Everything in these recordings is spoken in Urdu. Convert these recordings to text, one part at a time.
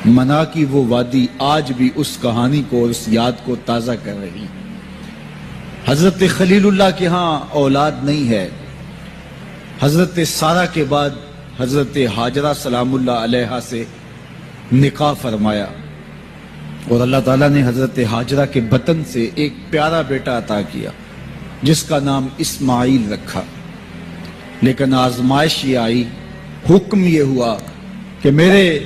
منا کی وہ وادی آج بھی اس کہانی کو اور اس یاد کو تازہ کر رہی ہے۔ حضرت خلیل اللہ کے ہاں اولاد نہیں ہے۔ حضرت سارہ کے بعد حضرت ہاجرہ سلام اللہ علیہا سے نکاح فرمایا اور اللہ تعالیٰ نے حضرت ہاجرہ کے بطن سے ایک پیارا بیٹا عطا کیا جس کا نام اسماعیل رکھا۔ لیکن آزمائش یہ آئی، حکم یہ ہوا کہ میرے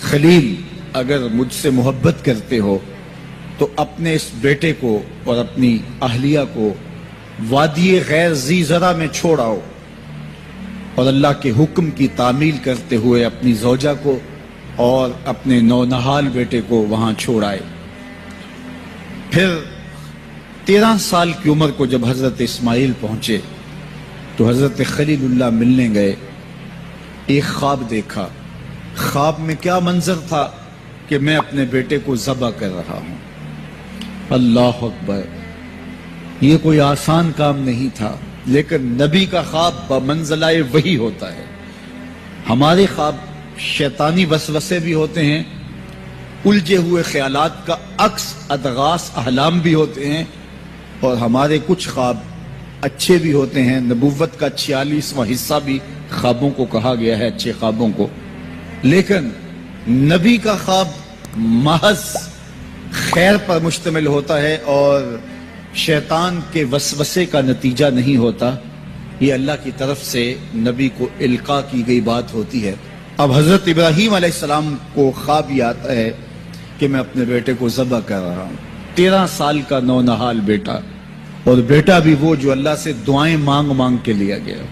خلیل اگر مجھ سے محبت کرتے ہو تو اپنے اس بیٹے کو اور اپنی اہلیہ کو وادی غیر ذی زرع میں چھوڑ آؤ، اور اللہ کے حکم کی تعمیل کرتے ہوئے اپنی زوجہ کو اور اپنے نونہال بیٹے کو وہاں چھوڑ آئے۔ پھر 13 سال کی عمر کو جب حضرت اسماعیل پہنچے تو حضرت خلیل اللہ ملنے گئے۔ ایک خواب دیکھا۔ خواب میں کیا منظر تھا کہ میں اپنے بیٹے کو ذبح کر رہا ہوں۔ اللہ اکبر! یہ کوئی آسان کام نہیں تھا، لیکن نبی کا خواب بمنزلہ وحی ہوتا ہے۔ ہمارے خواب شیطانی وسوسے بھی ہوتے ہیں، الجھے ہوئے خیالات کا عکس ادغاث احلام بھی ہوتے ہیں، اور ہمارے کچھ خواب اچھے بھی ہوتے ہیں۔ نبوت کا 46واں حصہ بھی خوابوں کو کہا گیا ہے، اچھے خوابوں کو۔ لیکن نبی کا خواب محض خیر پر مشتمل ہوتا ہے اور شیطان کے وسوسے کا نتیجہ نہیں ہوتا، یہ اللہ کی طرف سے نبی کو القاء کی گئی بات ہوتی ہے۔ اب حضرت ابراہیم علیہ السلام کو خواب یہ آتا ہے کہ میں اپنے بیٹے کو ذبح کر رہا ہوں۔ 13 سال کا نونہال بیٹا، اور بیٹا بھی وہ جو اللہ سے دعائیں مانگ مانگ کے لیا گیا۔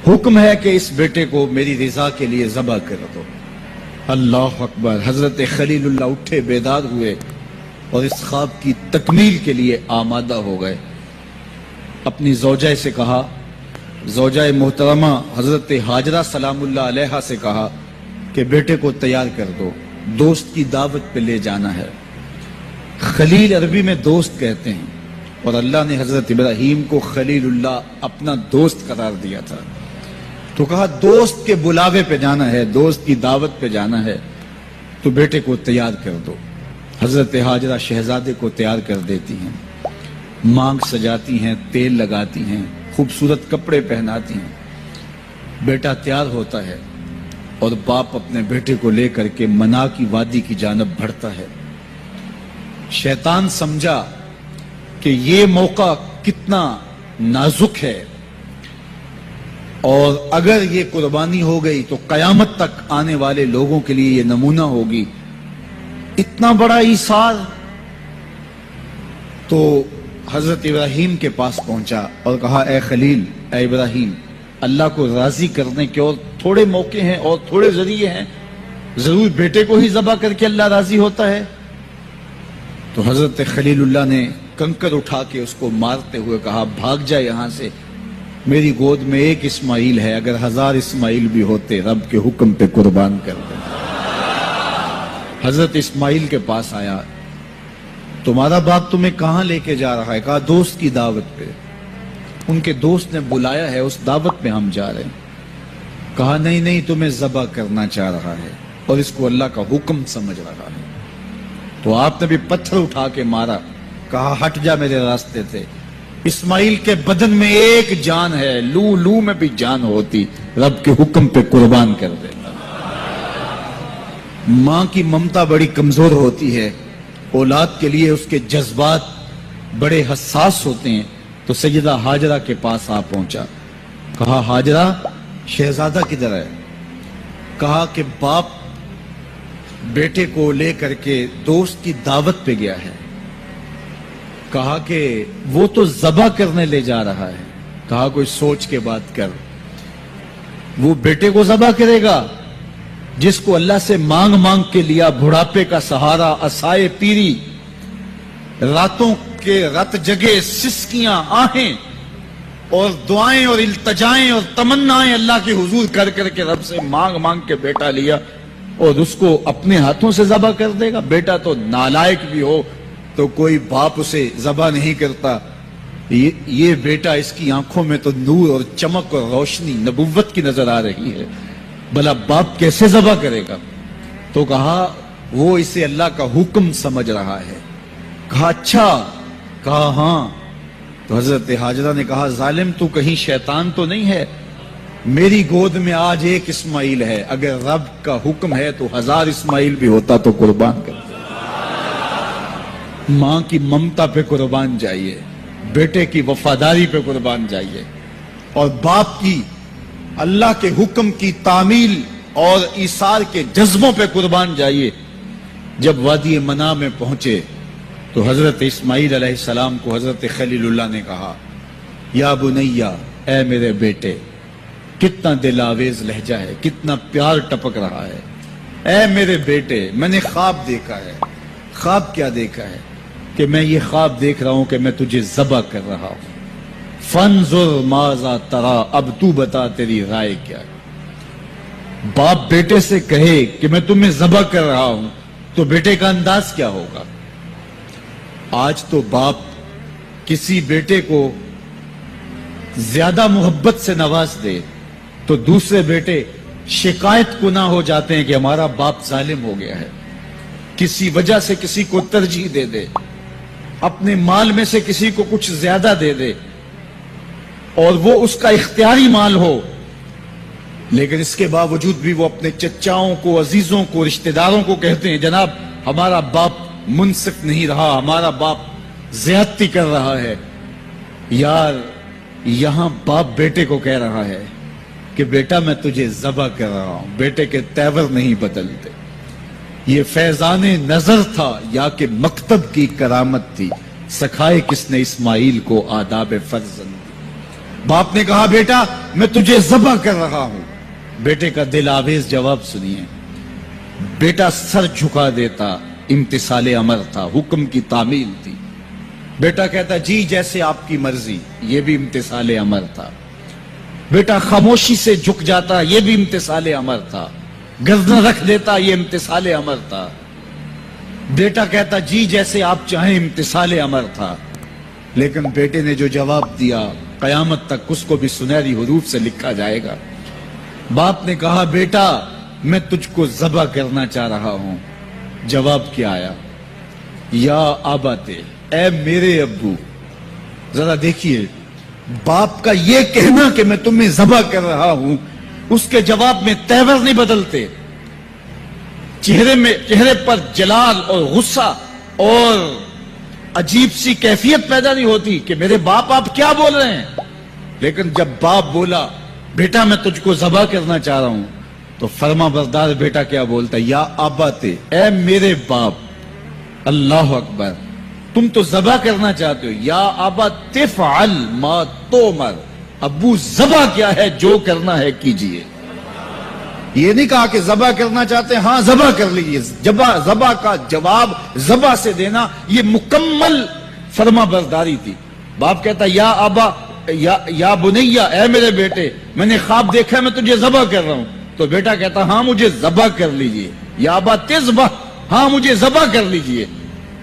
حکم ہے کہ اس بیٹے کو میری رضا کے لیے ذبح کر دو۔ اللہ اکبر! حضرت خلیل اللہ اٹھے، بیدار ہوئے اور اس خواب کی تکمیل کے لیے آمادہ ہو گئے۔ اپنی زوجہ سے کہا، زوجہ محترمہ حضرت ہاجرہ سلام اللہ علیہا سے کہا کہ بیٹے کو تیار کر دو، دوست کی دعوت پہ لے جانا ہے۔ خلیل عربی میں دوست کہتے ہیں، اور اللہ نے حضرت ابراہیم کو خلیل اللہ اپنا دوست قرار دیا تھا، تو کہا دوست کے بلاوے پہ جانا ہے، دوست کی دعوت پہ جانا ہے، تو بیٹے کو تیار کر دو۔ حضرت ہاجرہ شہزادے کو تیار کر دیتی ہیں، مانگ سجاتی ہیں، تیل لگاتی ہیں، خوبصورت کپڑے پہناتی ہیں۔ بیٹا تیار ہوتا ہے اور باپ اپنے بیٹے کو لے کر کے منا کی وادی کی جانب بڑھتا ہے۔ شیطان سمجھا کہ یہ موقع کتنا نازک ہے، اور اگر یہ قربانی ہو گئی تو قیامت تک آنے والے لوگوں کے لیے یہ نمونہ ہوگی، اتنا بڑا ایثار۔ تو حضرت ابراہیم کے پاس پہنچا اور کہا، اے خلیل، اے ابراہیم، اللہ کو راضی کرنے کے اور تھوڑے موقع ہیں اور تھوڑے ذریعے ہیں، ضرور بیٹے کو ہی ذبح کر کے اللہ راضی ہوتا ہے؟ تو حضرت خلیل اللہ نے کنکر اٹھا کے اس کو مارتے ہوئے کہا، بھاگ جائے یہاں سے، میری گود میں ایک اسماعیل ہے، اگر 1000 اسماعیل بھی ہوتے رب کے حکم پہ قربان کر دیں۔ حضرت اسماعیل کے پاس آیا، تمہارا باپ تمہیں کہاں لے کے جا رہا ہے؟ کہا دوست کی دعوت پہ، ان کے دوست نے بلایا ہے، اس دعوت پہ ہم جا رہے ہیں۔ کہا نہیں نہیں، تمہیں ذبح کرنا چاہ رہا ہے اور اس کو اللہ کا حکم سمجھ رہا ہے۔ تو آپ نے بھی پتھر اٹھا کے مارا، کہا ہٹ جا میرے راستے سے۔ اسماعیل کے بدن میں ایک جان ہے، لو لو میں بھی جان ہوتی، رب کے حکم پہ قربان کر دیتا۔ ماں کی ممتا بڑی کمزور ہوتی ہے، اولاد کے لیے اس کے جذبات بڑے حساس ہوتے ہیں۔ تو سیدہ ہاجرہ کے پاس آ پہنچا، کہا ہاجرہ، شہزادہ کدھر ہے؟ کہا کہ باپ بیٹے کو لے کر کے دوست کی دعوت پہ گیا ہے۔ کہا کہ وہ تو ذبح کرنے لے جا رہا ہے۔ کہا کوئی سوچ کے بات کر، وہ بیٹے کو ذبح کرے گا جس کو اللہ سے مانگ مانگ کے لیا، بڑھاپے کا سہارا، عصائے پیری، راتوں کے رت جگے، سسکیاں، آہیں اور دعائیں اور التجائیں اور تمنائیں اللہ کے حضور کر کر کے رب سے مانگ مانگ کے بیٹا لیا، اور اس کو اپنے ہاتھوں سے ذبح کر دے گا؟ بیٹا تو نالائق بھی ہو تو کوئی باپ اسے ذبح نہیں کرتا۔ یہ بیٹا، اس کی آنکھوں میں تو نور اور چمک اور روشنی نبوت کی نظر آ رہی ہے، بھلا باپ کیسے ذبح کرے گا؟ تو کہا وہ اسے اللہ کا حکم سمجھ رہا ہے. کہا اچھا؟ کہا ہاں. تو حضرت حاجرہ نے کہا ظالم تو کہیں شیطان تو نہیں ہے؟ میری گود میں آج ایک اسماعیل ہے، اگر رب کا حکم ہے تو 1000 اسماعیل بھی ہوتا تو قربان کر. ماں کی ممتا پہ قربان جائیے، بیٹے کی وفاداری پہ قربان جائیے، اور باپ کی اللہ کے حکم کی تعمیل اور ایثار کے جذبوں پہ قربان جائیے. جب وادی منا میں پہنچے تو حضرت اسماعیل علیہ السلام کو حضرت خلیل اللہ نے کہا یا بنیا، اے میرے بیٹے. کتنا دل آویز لہجہ ہے، کتنا پیار ٹپک رہا ہے. اے میرے بیٹے، میں نے خواب دیکھا ہے. خواب کیا دیکھا ہے؟ کہ میں یہ خواب دیکھ رہا ہوں کہ میں تجھے ذبح کر رہا ہوں. فانظر ماذا ترا، اب تو بتا تیری رائے کیا ہے. باپ بیٹے سے کہے کہ میں تمہیں ذبح کر رہا ہوں تو بیٹے کا انداز کیا ہوگا؟ آج تو باپ کسی بیٹے کو زیادہ محبت سے نواز دے تو دوسرے بیٹے شکایت کو نہ ہو جاتے ہیں کہ ہمارا باپ ظالم ہو گیا ہے. کسی وجہ سے کسی کو ترجیح دے دے، اپنے مال میں سے کسی کو کچھ زیادہ دے دے، اور وہ اس کا اختیاری مال ہو، لیکن اس کے باوجود بھی وہ اپنے چچاؤں کو، عزیزوں کو، رشتہ داروں کو کہتے ہیں جناب ہمارا باپ منصف نہیں رہا، ہمارا باپ زیادتی کر رہا ہے. یار یہاں باپ بیٹے کو کہہ رہا ہے کہ بیٹا میں تجھے ذبح کر رہا ہوں. بیٹے کے تیور نہیں بدلتے. یہ فیضان نظر تھا یا کہ مکتب کی کرامت تھی؟ سکھائے کس نے اسماعیل کو آداب فرزند. باپ نے کہا بیٹا میں تجھے ذبح کر رہا ہوں. بیٹے کا دل آویز جواب سنیے. بیٹا سر جھکا دیتا، امتثال امر تھا، حکم کی تعمیل تھی. بیٹا کہتا جی جیسے آپ کی مرضی، یہ بھی امتثال امر تھا. بیٹا خاموشی سے جھک جاتا، یہ بھی امتثال امر تھا. گردن رکھ دیتا، یہ امتثال امر تھا. بیٹا کہتا جی جیسے آپ چاہیں، امتثال امر تھا. لیکن بیٹے نے جو جواب دیا قیامت تک اس کو بھی سنہری حروف سے لکھا جائے گا. باپ نے کہا بیٹا میں تجھ کو ذبح کرنا چاہ رہا ہوں. جواب کیا آیا؟ یا آباتے، اے میرے ابو. ذرا دیکھیے باپ کا یہ کہنا کہ میں تمہیں ذبح کر رہا ہوں، اس کے جواب میں تیور نہیں بدلتے. چہرے پر جلال اور غصہ اور عجیب سی کیفیت پیدا نہیں ہوتی کہ میرے باپ آپ کیا بول رہے ہیں. لیکن جب باپ بولا بیٹا میں تجھ کو ذبح کرنا چاہ رہا ہوں تو فرما بردار بیٹا کیا بولتا؟ یا آباتے، اے میرے باپ. اللہ اکبر. تم تو ذبح کرنا چاہتے ہو. یا آبا تفعل ما تؤمر، ابو ذبح کیا ہے، جو کرنا ہے کیجئے. یہ نہیں کہا کہ ذبح کرنا چاہتے ہیں، ہاں ذبح کر لیجئے. ذبح کا جواب ذبح سے دینا یہ مکمل فرما برداری تھی. باپ کہتا یا آبا، یا بنیا، اے میرے بیٹے میں نے خواب دیکھا ہے میں تجھے ذبح کر رہا ہوں. تو بیٹا کہتا ہاں مجھے ذبح کر لیجئے. یا آبا تذبح، ہاں مجھے ذبح کر لیجئے.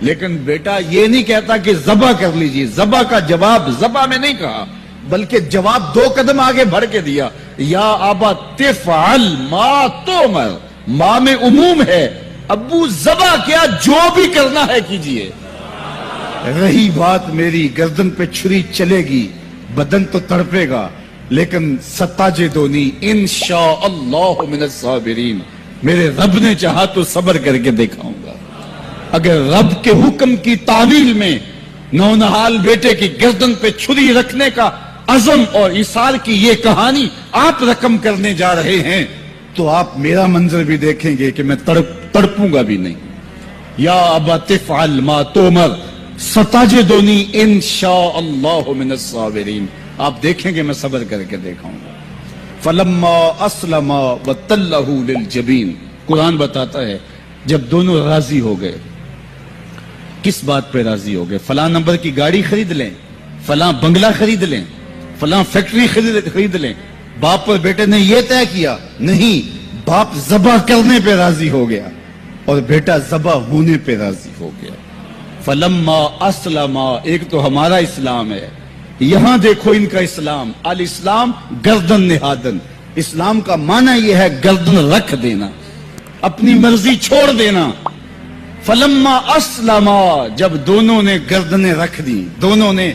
لیکن بیٹا یہ نہیں کہتا کہ ذبح کر لیجئے. ذبح کا جواب ذبح میں نہیں کہا، بلکہ جواب 2 قدم آگے بڑھ کے دیا. یا آبا تفعل ما تؤمر، ماں میں عموم ہے. ابو ذبح کیا، جو بھی کرنا ہے کیجئے. رہی بات میری، گردن پہ چھری چلے گی، بدن تو تڑپے گا، لیکن ستاجدونی انشاءاللہ من الصابرین. میرے رب نے چاہا تو صبر کر کے دکھاؤں گا. اگر رب کے حکم کی تعمیل میں نونہال بیٹے کی گردن پہ چھری رکھنے کا عزم اور ایثار کی یہ کہانی آپ رقم کرنے جا رہے ہیں تو آپ میرا منظر بھی دیکھیں گے کہ میں تڑپوں گا بھی نہیں. یا ابا تفعل ما تؤمر ستجدنی انشاءاللہ من الصابرین. آپ دیکھیں گے میں صبر کر کے دکھاؤں گا. فلما اسلم وتلہ للجبین، قرآن بتاتا ہے جب دونوں راضی ہو گئے. کس بات پہ راضی ہو گئے؟ فلاں نمبر کی گاڑی خرید لیں، فلاں بنگلہ خرید لیں، فلاں فیکٹری خرید لیں. باپ اور بیٹے نے یہ طے کیا نہیں. باپ ذبح کرنے پہ راضی ہو گیا اور بیٹا ذبح ہونے پہ راضی ہو گیا. فلما اسلم، ایک تو ہمارا اسلام ہے، یہاں دیکھو ان کا اسلام. الاسلام گردن نہادن. اسلام کا معنی یہ ہے گردن رکھ دینا. اپنی مرضی چھوڑ دینا۔ فلما اسلما، جب دونوں نے گردنیں رکھ دی، دونوں نے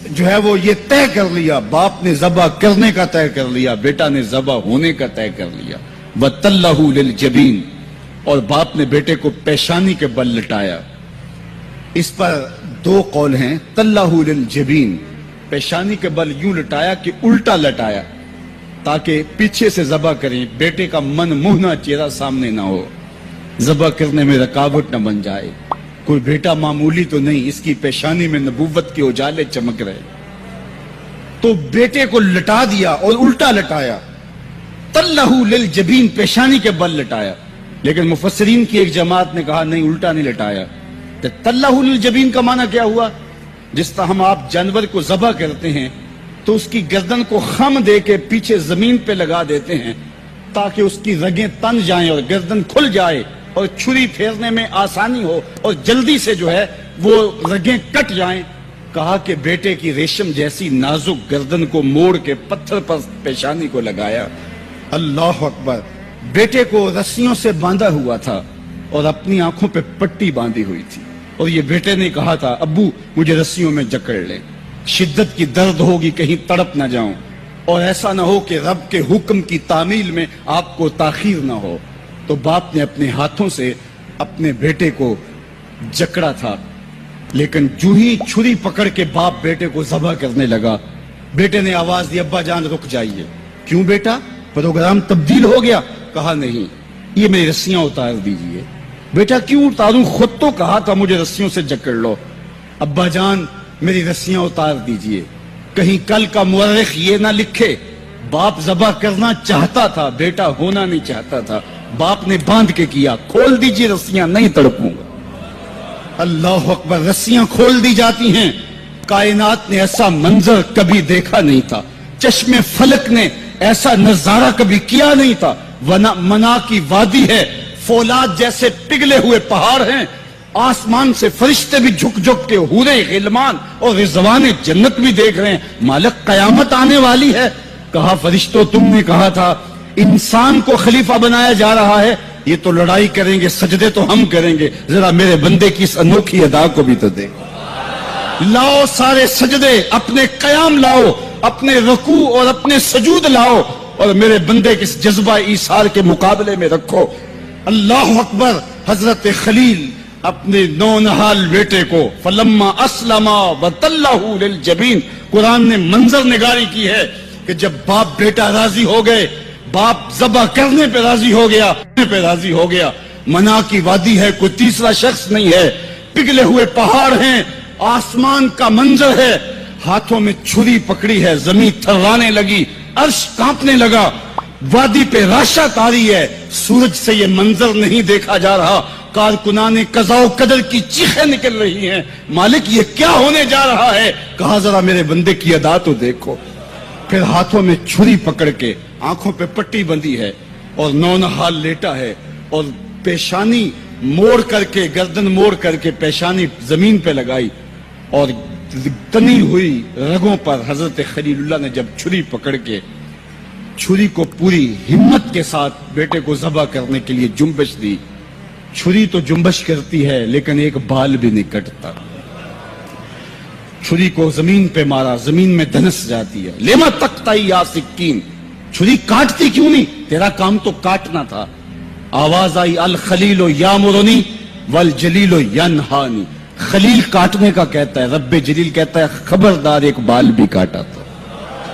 جو ہے وہ یہ طے کر لیا، باپ نے ذبح کرنے کا طے کر لیا، بیٹا نے ذبح ہونے کا طے کر لیا۔ وَتَلَّهُ لِلْجَبِينِ، اور باپ نے بیٹے کو پیشانی کے بل لٹایا۔ اس پر دو قول ہیں۔ تَلَّهُ لِلْجَبِينِ، پیشانی کے بل یوں لٹایا کہ الٹا لٹایا تاکہ پیچھے سے ذبح کریں، بیٹے کا من منہ چہرہ سامنے نہ ہو، ذبح کرنے میں رکاوٹ نہ بن جائے۔ کوئی بیٹا معمولی تو نہیں، اس کی پیشانی میں نبوت کے اجالے چمک رہے، تو بیٹے کو لٹا دیا اور الٹا لٹایا۔ تَلَّهُ لِلْجَبِينِ، پیشانی کے بل لٹایا۔ لیکن مفسرین کی ایک جماعت نے کہا نہیں، الٹا نہیں لٹایا۔ تو تَلَّهُ لِلْجَبِينِ کا معنی کیا ہوا؟ جس طرح ہم آپ جانور کو ذبح کرتے ہیں تو اس کی گردن کو خم دے کے پیچھے زمین پہ لگا دیتے ہیں تاکہ اس کی رگیں تن جائیں اور گردن کھل جائے اور چھری پھیرنے میں آسانی ہو اور جلدی سے جو ہے وہ رگیں کٹ جائیں۔ کہا کہ بیٹے کی ریشم جیسی نازک گردن کو موڑ کے پتھر پر پیشانی کو لگایا۔ اللہ اکبر! بیٹے کو رسیوں سے باندھا ہوا تھا اور اپنی آنکھوں پہ پٹی باندھی ہوئی تھی، اور یہ بیٹے نے کہا تھا ابو مجھے رسیوں میں جکڑ لے، شدت کی درد ہوگی، کہیں تڑپ نہ جاؤں، اور ایسا نہ ہو کہ رب کے حکم کی تعمیل میں آپ کو تاخیر نہ ہو۔ تو باپ نے اپنے ہاتھوں سے اپنے بیٹے کو جکڑا تھا، لیکن جو ہی چھری پکڑ کے باپ بیٹے کو ذبح کرنے لگا، بیٹے نے آواز دی ابا جان رک جائیے۔ کیوں بیٹا، پروگرام تبدیل ہو گیا؟ کہا نہیں، یہ میری رسیاں اتار دیجئے۔ بیٹا کیوں اتاروں، خود تو کہا تھا مجھے رسیوں سے جکڑ لو۔ ابا جان میری رسیاں اتار دیجئے، کہیں کل کا مورخ یہ نہ لکھے باپ ذبح کرنا چاہتا تھا، بیٹا ہونا نہیں چاہتا تھا، باپ نے باندھ کے کیا۔ کھول دیجئے رسیاں، نہیں تڑپوں گا۔ اللہ اکبر! رسیاں کھول دی جاتی ہیں۔ کائنات نے ایسا منظر کبھی دیکھا نہیں تھا، چشم فلک نے ایسا نظارہ کبھی کیا نہیں تھا۔ منا کی وادی ہے، فولاد جیسے پگھلے ہوئے پہاڑ ہیں، آسمان سے فرشتے بھی جھک جھک کے حوریں غلمان اور رضوان جنت بھی دیکھ رہے ہیں۔ مالک قیامت آنے والی ہے۔ کہا فرشتوں تم نے کہا تھا انسان کو خلیفہ بنایا جا رہا ہے، یہ تو لڑائی کریں گے، سجدے تو ہم کریں گے، ذرا میرے بندے کی اس انوکھی ادا کو بھی تو دیکھو۔ لاؤ سارے سجدے، اپنے قیام لاؤ، اپنے رکوع اور اپنے سجود لاؤ، اور میرے بندے کے اس جذبہ ایثار کے مقابلے میں رکھو۔ اللہ اکبر! حضرت خلیل اپنے نونہال بیٹے کو فلما اسلما وتلہ للجبین، قرآن نے منظر نگاری کی ہے کہ جب باپ بیٹا راضی ہو گئے، باپ ذبح کرنے پہ راضی ہو گیا، منا کی وادی ہے، کوئی تیسرا شخص نہیں ہے، پگھلے ہوئے پہاڑ ہیں، آسمان کا منظر ہے، ہاتھوں میں چھری پکڑی ہے، زمین تھرانے لگی، عرش کانپنے لگا، وادی پہ راشا تاری ہے، سورج سے یہ منظر نہیں دیکھا جا رہا، کارکنان قضاء و قدر کی چیخیں نکل رہی ہیں، مالک یہ کیا ہونے جا رہا ہے؟ کہا ذرا میرے بندے کی ادا تو دیکھو۔ پھر ہاتھوں میں چھری پکڑ کے، آنکھوں پہ پٹی بندھی ہے اور نونہال لیٹا ہے، اور پیشانی موڑ کر کے، گردن موڑ کر کے پیشانی زمین پہ لگائی، اور تنی ہوئی رگوں پر حضرت خلیل اللہ نے جب چھری پکڑ کے چھری کو پوری ہمت کے ساتھ بیٹے کو ذبح کرنے کے لیے جنبش دی۔ چھری تو جنبش کرتی ہے لیکن ایک بال بھی نہیں کٹتا۔ چھری کو زمین پہ مارا، زمین میں دھنس جاتی ہے۔ لما تقطعی یا سکین، چھری کاٹتی کیوں نہیں؟ تیرا کام تو کاٹنا تھا۔ آواز آئی الخلیل یامرنی والجلیل ینہانی، خلیل کاٹنے کا کہتا ہے، رب جلیل کہتا ہے خبردار ایک بال بھی کاٹا تھا۔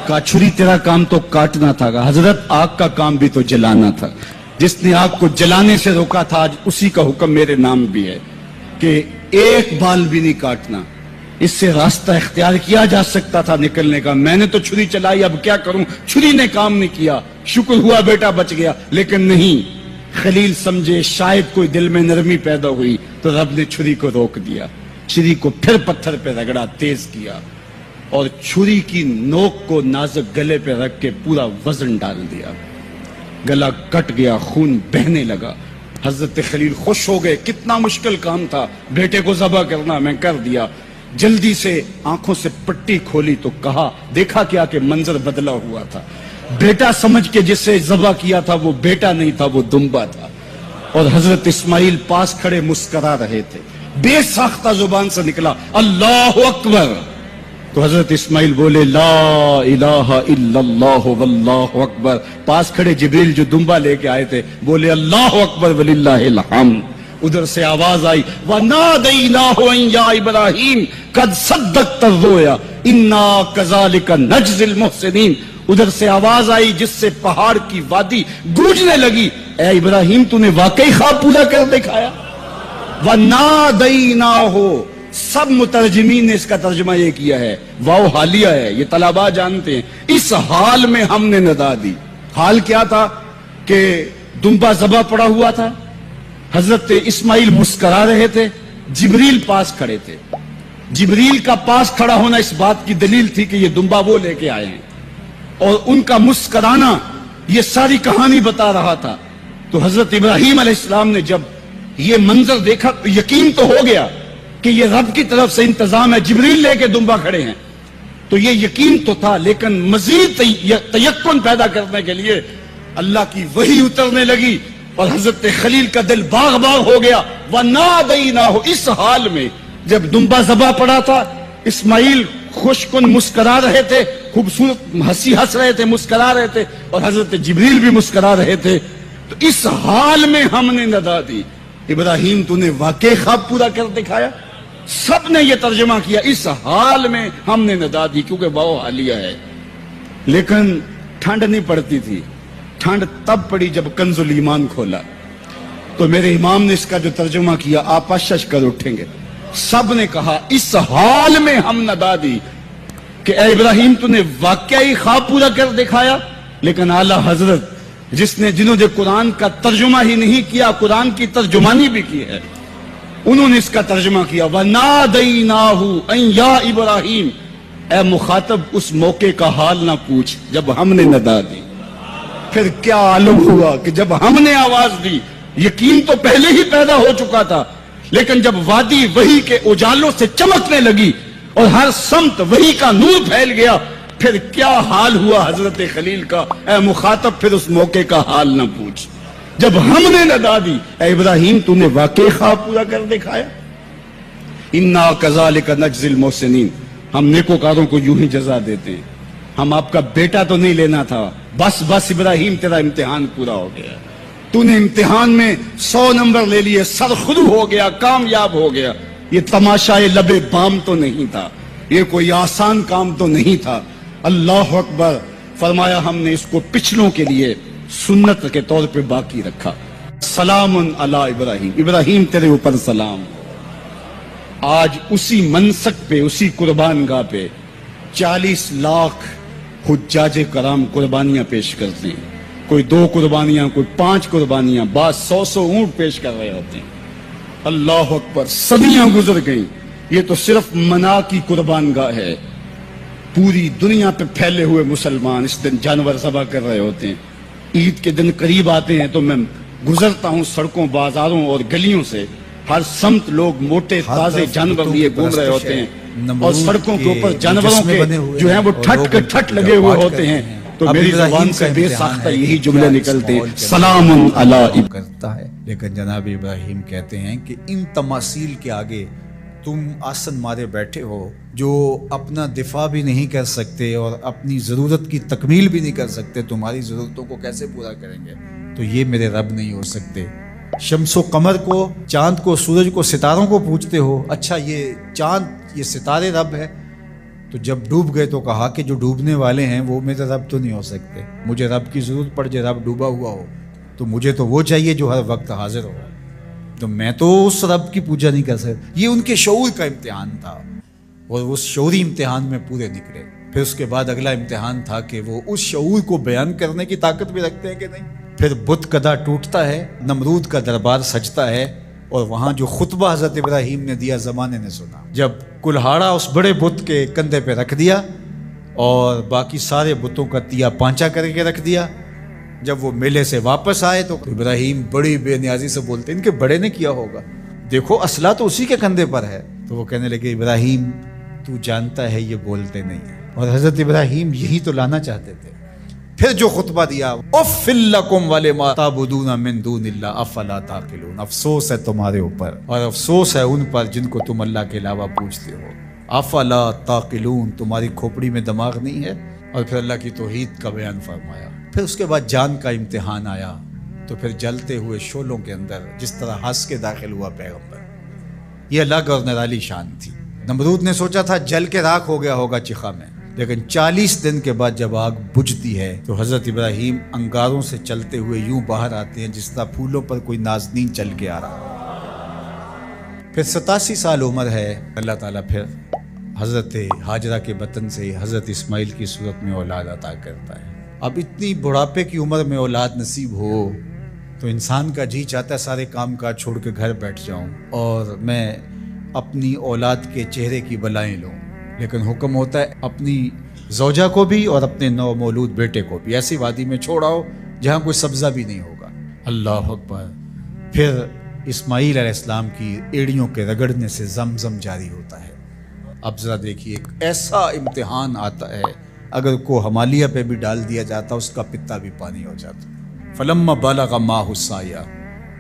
کہا چھری تیرا کام تو کاٹنا تھا، حضرت آگ کا کام بھی تو جلانا تھا، جس نے آگ کو جلانے سے روکا تھا آج اسی کا حکم میرے نام بھی ہے کہ ایک بال بھی نہیں کاٹنا۔ اس سے راستہ اختیار کیا جا سکتا تھا نکلنے کا، میں نے تو چھری چلائی، اب کیا کروں؟ چھری نے کام نہیں کیا، شکر ہوا بیٹا بچ گیا، لیکن نہیں، خلیل سمجھے شاید کوئی دل میں نرمی پیدا ہوئی تو رب نے چھری کو روک دیا، چھری کو پھر پتھر پہ رگڑا، تیز کیا، اور چھری کی نوک کو نازک گلے پہ رکھ کے پورا وزن ڈال دیا، گلا کٹ گیا، خون بہنے لگا۔ حضرت خلیل خوش ہو گئے، کتنا مشکل کام تھا بیٹے کو ذبح کرنا، میں کر دیا۔ جلدی سے آنکھوں سے پٹی کھولی تو کہا، دیکھا کیا کہ منظر بدلا ہوا تھا، بیٹا سمجھ کے جسے ذبح کیا تھا وہ بیٹا نہیں تھا، وہ دمبا تھا، اور حضرت اسماعیل پاس کھڑے مسکرا رہے تھے. بے ساختہ زبان سے نکلا اللہ اکبر. تو حضرت اسماعیل بولے لا الہ الا اللہ واللہ اکبر. پاس کھڑے جبریل جو دمبا لے کے آئے تھے بولے اللہ اکبر وللہ الحمد. ادھر سے آواز آئی وَنَادَيْنَاهُ أَن يَا إِبْرَاهِيمُ قَدْ صَدَّقْتَ الرُّؤْيَا إِنَّا كَذَلِكَ نَجْزِي الْمُحْسِنِينَ. ادھر سے آواز آئی جس سے پہاڑ کی وادی گونجنے لگی اے ابراہیم تو نے واقعی خواب پورا کر دکھایا. وَنَادَيْنَاهُ. سب مترجمین نے اس کا ترجمہ یہ کیا ہے واو حالیہ ہے, یہ طلباء جانتے ہیں. اس حال میں ہم نے ندا دی. حال کیا تھا کہ دمبا ذبح پڑا ہوا تھا, حضرت اسماعیل مسکرا رہے تھے, جبریل پاس کھڑے تھے. جبریل کا پاس کھڑا ہونا اس بات کی دلیل تھی کہ یہ دمبا وہ لے کے آئے ہیں, اور ان کا مسکرانا یہ ساری کہانی بتا رہا تھا. تو حضرت ابراہیم علیہ السلام نے جب یہ منظر دیکھا یقین تو ہو گیا کہ یہ رب کی طرف سے انتظام ہے, جبریل لے کے دمبا کھڑے ہیں. تو یہ یقین تو تھا, لیکن مزید تیقن پیدا کرنے کے لیے اللہ کی وحی اترنے لگی اور حضرت خلیل کا دل باغ باغ ہو گیا. وَنَادَيْنَاهُ. اس حال میں جب دمبا ذبح پڑا تھا اسماعیل خوش کن مسکرا رہے تھے, خوبصورت ہنسی ہنس رہے تھے, مسکرا رہے تھے, اور حضرت جبریل بھی مسکرا رہے تھے. تو اس حال میں ہم نے ندا دی ابراہیم تو نے واقعی خواب پورا کر دکھایا. سب نے یہ ترجمہ کیا اس حال میں ہم نے ندا دی, کیونکہ واو حالیہ ہے. لیکن ٹھنڈ نہیں پڑتی تھی. ٹھنڈ تب پڑی جب کنز الایمان کھولا. تو میرے امام نے اس کا جو ترجمہ کیا آپ اشش کر اٹھیں گے. سب نے کہا اس حال میں ہم ندا دی کہ اے ابراہیم تو نے واقعی خواب پورا کر دکھایا. لیکن اعلیٰ حضرت جنہوں نے قرآن کا ترجمہ ہی نہیں کیا, قرآن کی ترجمانی بھی کی ہے, انہوں نے اس کا ترجمہ کیا وَنَادَيْنَاهُ أَن يَا إِبْرَاهِيمُ. اے مخاطب اس موقع کا حال نہ پوچھ جب ہم نے ندا دی. پھر کیا عالم ہوا کہ جب ہم نے آواز دی, یقین تو پہلے ہی پیدا ہو چکا تھا, لیکن جب وادی وحی کے اجالوں سے چمکنے لگی اور ہر سمت وحی کا نور پھیل گیا, پھر کیا حال ہوا حضرت خلیل کا. اے مخاطب پھر اس موقع کا حال نہ پوچھ جب ہم نے ندا دی اے ابراہیم تو نے واقعی خواب پورا کر دکھایا. اِنَّا كَذَلِكَ نَجْزِي الْمُحْسِنِينَ. ہم نیکوکاروں کو یوں ہی جزا دیتے ہیں. ہم آپ کا بیٹا تو نہیں لینا تھا, بس ابراہیم تیرا امتحان پورا ہو گیا, تو نے امتحان میں 100 نمبر لے لیے, سرخرو ہو گیا, کامیاب ہو گیا. یہ تماشائے لب بام تو نہیں تھا, یہ کوئی آسان کام تو نہیں تھا. اللہ اکبر. فرمایا ہم نے اس کو پچھلوں کے لیے سنت کے طور پہ باقی رکھا. سلام علی ابراہیم. ابراہیم تیرے اوپر سلام. آج اسی منسک پہ, اسی قربان گاہ پہ 40 لاکھ حجاج کرام قربانیاں پیش کرتے ہیں. کوئی 2 قربانیاں, کوئی 5 قربانیاں, بعض 100 اونٹ پیش کر رہے ہوتے ہیں. اللہ اکبر. صدیاں گزر گئیں. یہ تو صرف منا کی قربان گاہ ہے. پوری دنیا پہ پھیلے ہوئے مسلمان اس دن جانور ذبح کر رہے ہوتے ہیں. عید کے دن قریب آتے ہیں تو میں گزرتا ہوں سڑکوں, بازاروں اور گلیوں سے, ہر سمت لوگ موٹے تازے جانور لیے گھوم رہے ہوتے ہیں, اور سڑکوں کے اوپر جانوروں کے جو ہیں وہ ٹھٹ کے ٹھٹ لگے ہوئے ہوتے ہیں. تو میری زبان سے بے ساختہ یہی جملے نکلتے ہیں سلام علی کرتا ہے. لیکن جناب ابراہیم کہتے ہیں کہ ان تماثیل کے آگے تم آسن مارے بیٹھے ہو جو اپنا دفاع بھی نہیں کر سکتے اور اپنی ضرورت کی تکمیل بھی نہیں کر سکتے, تمہاری ضرورتوں کو کیسے پورا کریں گے؟ تو یہ میرے رب نہیں ہو سکتے. شمس و قمر کو, چاند کو, سورج کو, ستاروں کو پوجتے ہو. اچھا یہ چاند, یہ ستارے رب ہے. تو جب ڈوب گئے تو کہا کہ جو ڈوبنے والے ہیں وہ میرے رب تو نہیں ہو سکتے. مجھے رب کی ضرورت پڑ جائے, رب ڈوبا ہوا ہو تو مجھے تو وہ چاہیے جو ہر وقت حاضر ہو. تو میں تو اس رب کی پوجا نہیں کر سکتا. یہ ان کے شعور کا امتحان تھا اور اس شعوری امتحان میں پورے نکلے. پھر اس کے بعد اگلا امتحان تھا کہ وہ اس شعور کو بیان کرنے کی طاقت بھی رکھتے ہیں کہ نہیں. پھر بت کدا ٹوٹتا ہے, نمرود کا دربار سجتا ہے, اور وہاں جو خطبہ حضرت ابراہیم نے دیا زمانے نے سنا. جب کلہاڑا اس بڑے بت کے کندھے پہ رکھ دیا اور باقی سارے بتوں کا تیا پانچا کر کے رکھ دیا, جب وہ میلے سے واپس آئے تو ابراہیم بڑی بے نیازی سے بولتے, ان کے بڑے نے کیا ہوگا, دیکھو اسلحہ تو اسی کے کندھے پر ہے. تو وہ کہنے لگے ابراہیم تو جانتا ہے یہ بولتے نہیں ہیں. اور حضرت ابراہیم یہی تو لانا چاہتے تھے. پھر جو خطبہ دیا، اُفِّل لَکُمْ وَلِمَا تَعْبُدُونَ مِن دُونِ اللَّهِ أَفَلَا تَعْقِلُونَ، افسوس ہے تمہارے اوپر اور افسوس ہے ان پر جن کو تم اللہ کے علاوہ پوجتے ہو۔ افلا تعقلون، تمہاری کھوپڑی میں دماغ نہیں ہے۔ اور پھر اللہ کی توحید کا بیان فرمایا۔ پھر اس کے بعد جان کا امتحان آیا، تو پھر جلتے ہوئے شعلوں کے اندر جس طرح ہنس کے داخل ہوا پیغمبر، یہ الگ اور نرالی شان تھی۔ نمرود نے سوچا تھا جل کے راکھ ہو گیا ہوگا چخا میں، لیکن 40 دن کے بعد جب آگ بجھتی ہے تو حضرت ابراہیم انگاروں سے چلتے ہوئے یوں باہر آتے ہیں جس طرح پھولوں پر کوئی نازنین چل کے آ رہا۔ پھر 87 سال عمر ہے، اللہ تعالیٰ پھر حضرت ہاجرہ کے بطن سے حضرت اسماعیل کی صورت میں اولاد عطا کرتا ہے۔ اب اتنی بڑھاپے کی عمر میں اولاد نصیب ہو تو انسان کا جی چاہتا ہے سارے کام کاج چھوڑ کے گھر بیٹھ جاؤں اور میں اپنی اولاد کے چہرے کی بلائیں لوں، لیکن حکم ہوتا ہے اپنی زوجہ کو بھی اور اپنے نو مولود بیٹے کو بھی ایسی وادی میں چھوڑ آؤ جہاں کوئی سبزہ بھی نہیں ہوگا۔ اللہ اکبر۔ پھر اسماعیل علیہ السلام کی ایڑیوں کے رگڑنے سے زمزم جاری ہوتا ہے۔ اب ذرا دیکھیے، ایک ایسا امتحان آتا ہے اگر کو ہمالیہ پہ بھی ڈال دیا جاتا اس کا پتا بھی پانی ہو جاتا۔ فلما بلغ معہ السعی،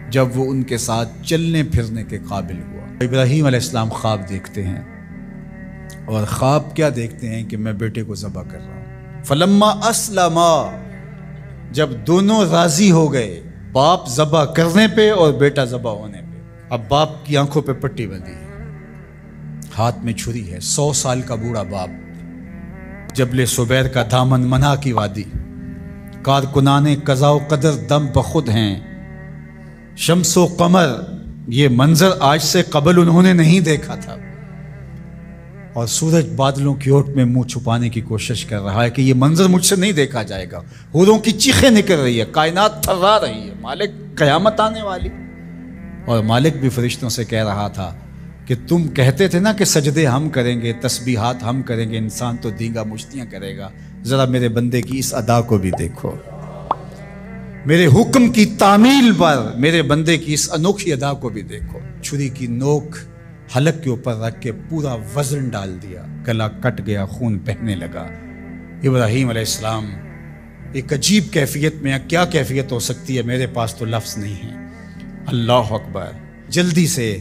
جب وہ ان کے ساتھ چلنے پھرنے کے قابل ہوا۔ ابراہیم علیہ السلام خواب دیکھتے ہیں، اور خواب کیا دیکھتے ہیں کہ میں بیٹے کو ذبح کر رہا ہوں۔ فلما اسلما، جب دونوں راضی ہو گئے، باپ ذبح کرنے پہ اور بیٹا ذبح ہونے پہ، اب باپ کی آنکھوں پہ پٹی بندھی ہے، ہاتھ میں چھری ہے، 100 سال کا بوڑھا باپ، جبل سبیر کا دامن، منا کی وادی، کارکنان قضاء و قدر دم بخود ہیں، شمس و قمر، یہ منظر آج سے قبل انہوں نے نہیں دیکھا تھا، اور سورج بادلوں کی اوٹ میں منہ چھپانے کی کوشش کر رہا ہے کہ یہ منظر مجھ سے نہیں دیکھا جائے گا، حوروں کی چیخیں نکل رہی ہے، کائنات تھرا رہی ہے، مالک قیامت آنے والی۔ اور مالک بھی فرشتوں سے کہہ رہا تھا کہ تم کہتے تھے نا کہ سجدے ہم کریں گے، تسبیحات ہم کریں گے، انسان تو دینگا مشتیاں کرے گا، ذرا میرے بندے کی اس ادا کو بھی دیکھو، میرے حکم کی تعمیل پر میرے بندے کی اس انوکھی ادا کو بھی دیکھو۔ چھری کی نوک حلق کے اوپر رکھ کے پورا وزن ڈال دیا، گلا کٹ گیا، خون بہنے لگا۔ ابراہیم علیہ السلام ایک عجیب کیفیت میں، کیا کیفیت ہو سکتی ہے، میرے پاس تو لفظ نہیں ہے۔ اللہ اکبر۔ جلدی سے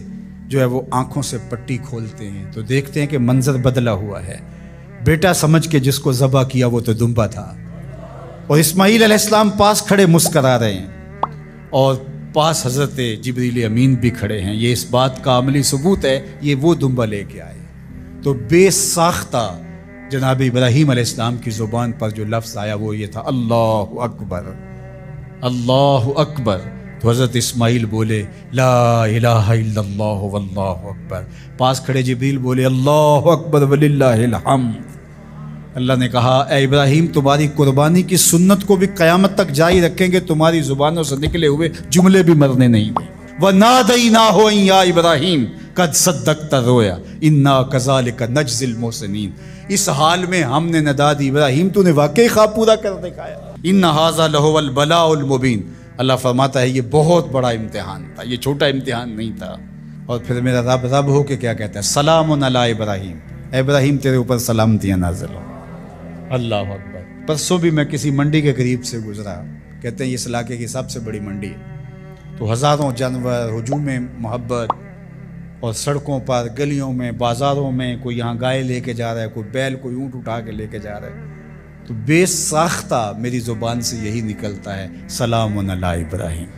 جو ہے وہ آنکھوں سے پٹی کھولتے ہیں تو دیکھتے ہیں کہ منظر بدلا ہوا ہے، بیٹا سمجھ کے جس کو ذبح کیا وہ تو دمبا تھا، اور اسماعیل علیہ السلام پاس کھڑے مسکرا رہے ہیں، اور پاس حضرت جبریل امین بھی کھڑے ہیں۔ یہ اس بات کا عملی ثبوت ہے یہ وہ دمبا لے کے آئے۔ تو بے ساختہ جناب ابراہیم علیہ السلام کی زبان پر جو لفظ آیا وہ یہ تھا، اللہ اکبر، اللہ اکبر۔ تو حضرت اسماعیل بولے لا الہ الا اللہ واللہ اکبر، پاس کھڑے جبریل بولے اللہ اکبر وللہ الحمد۔ اللہ نے کہا اے ابراہیم تمہاری قربانی کی سنت کو بھی قیامت تک جاری رکھیں گے، تمہاری زبانوں سے نکلے ہوئے جملے بھی مرنے نہیں دیں۔ وَنَادَيْنَاهُ أَن يَا إِبْرَاهِيمُ قَدْ صَدَّقْتَ الرُّؤْيَا إِنَّا كَذَلِكَ نَجْزِي الْمُحْسِنِينَ، اس حال میں ہم نے ندا دی ابراہیم تو نے واقعی خواب پورا کر دکھایا۔ إِنَّ هَذَا لَهُوَ الْبَلَاءُ الْمُبِينُ، اللہ فرماتا ہے یہ بہت بڑا امتحان تھا، یہ چھوٹا امتحان نہیں تھا۔ اور پھر میرا رب ہو کے کیا کہتا ہے، سلام علی ابراہیم، اے ابراہیم تیرے اوپر سلامتیاں نازل ہو۔ اللہ اکبر۔ پرسوں بھی میں کسی منڈی کے قریب سے گزرا، کہتے ہیں اس علاقے کی سب سے بڑی منڈی ہے، تو ہزاروں جانور، ہجوم محبت، اور سڑکوں پر، گلیوں میں، بازاروں میں کوئی یہاں گائے لے کے جا رہا ہے، کوئی بیل، کوئی اونٹ اٹھا کے لے کے جا رہا ہے، تو بے ساختہ میری زبان سے یہی نکلتا ہے سلام علی ابراہیم،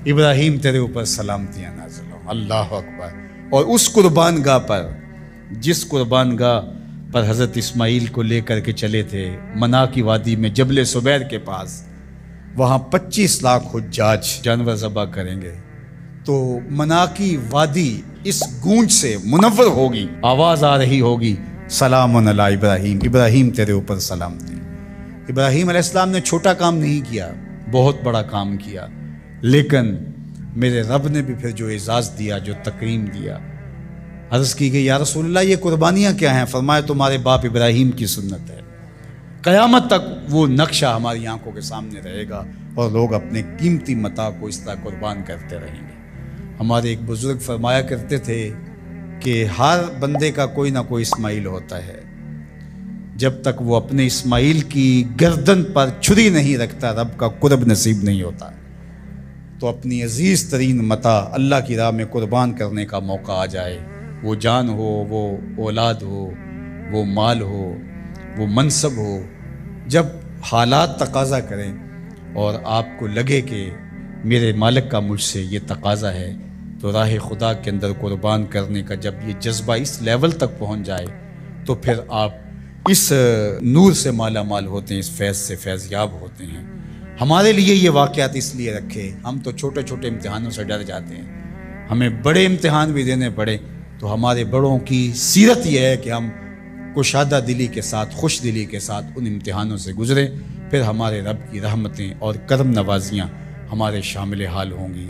ابراہیم تیرے اوپر سلامتیاں نازل ہوں۔ اللہ اکبر۔ اور اس قربان گاہ پر، جس قربان گاہ پر حضرت اسماعیل کو لے کر کے چلے تھے، منا کی وادی میں جبل سبیر کے پاس، وہاں 25 لاکھ حجاج جانور ذبح کریں گے، تو منا کی وادی اس گونج سے منور ہوگی، آواز آ رہی ہوگی سلام علی ابراہیم، ابراہیم تیرے اوپر سلامتی۔ ابراہیم علیہ السلام نے چھوٹا کام نہیں کیا، بہت بڑا کام کیا، لیکن میرے رب نے بھی پھر جو اعزاز دیا، جو تکریم دیا، عرض کی گئی یا رسول اللہ یہ قربانیاں کیا ہیں؟ فرمایا تمہارے باپ ابراہیم کی سنت ہے، قیامت تک وہ نقشہ ہماری آنکھوں کے سامنے رہے گا، اور لوگ اپنے قیمتی متاع کو اس طرح قربان کرتے رہیں گے۔ ہمارے ایک بزرگ فرمایا کرتے تھے کہ ہر بندے کا کوئی نہ کوئی اسماعیل ہوتا ہے، جب تک وہ اپنے اسماعیل کی گردن پر چھری نہیں رکھتا رب کا قرب نصیب نہیں ہوتا۔ تو اپنی عزیز ترین متاع اللہ کی راہ میں قربان کرنے کا موقع آ جائے، وہ جان ہو، وہ اولاد ہو، وہ مال ہو، وہ منصب ہو، جب حالات تقاضا کریں اور آپ کو لگے کہ میرے مالک کا مجھ سے یہ تقاضا ہے، تو راہ خدا کے اندر قربان کرنے کا جب یہ جذبہ اس لیول تک پہنچ جائے تو پھر آپ اس نور سے مالا مال ہوتے ہیں، اس فیض سے فیض یاب ہوتے ہیں۔ ہمارے لیے یہ واقعات اس لیے رکھے، ہم تو چھوٹے چھوٹے امتحانوں سے ڈر جاتے ہیں، ہمیں بڑے امتحان بھی دینے پڑے تو ہمارے بڑوں کی سیرت یہ ہے کہ ہم کشادہ دلی کے ساتھ، خوش دلی کے ساتھ ان امتحانوں سے گزریں، پھر ہمارے رب کی رحمتیں اور کرم نوازیاں ہمارے شامل حال ہوں گی۔